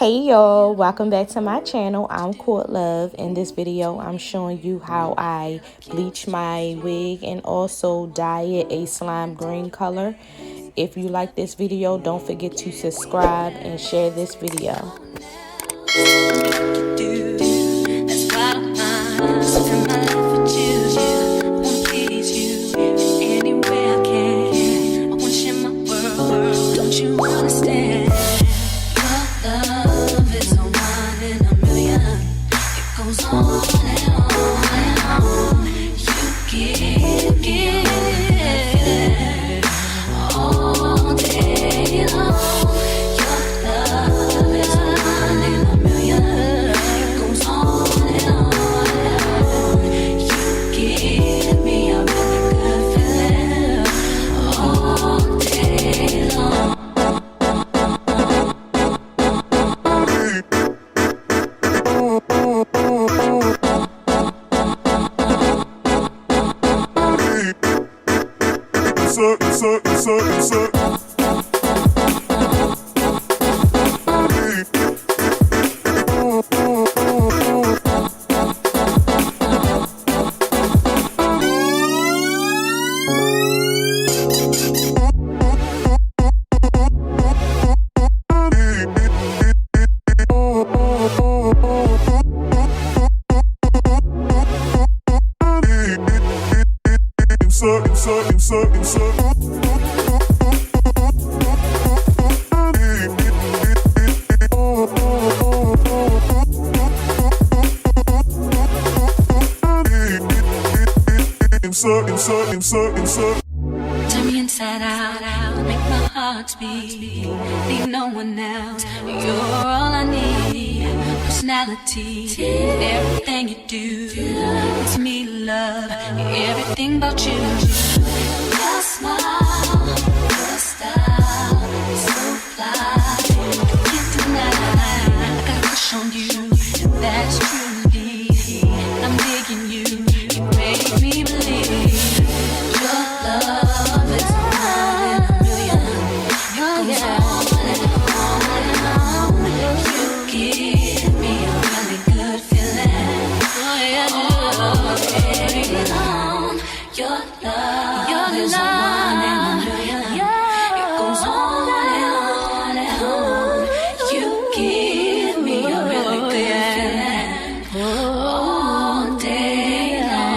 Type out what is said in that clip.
Hey y'all, welcome back to my channel. I'm Court Love. In this video I'm showing you how I bleach my wig and also dye it a slime green color. If you like this video, don't forget to subscribe and share this video. Turn me inside out, make my heart beat. Leave no one else, you're all I need. Personality, everything you do, it's me love, everything about you. Your smile, your style, so fly, can't deny. I got a crush on you, that's truly, I'm digging you, you make me believe. Love is one in a million. It goes on and on. You give me a really good feeling. All day long. Your love is one in a million. It goes on and on. You give me a really good feeling. All day long.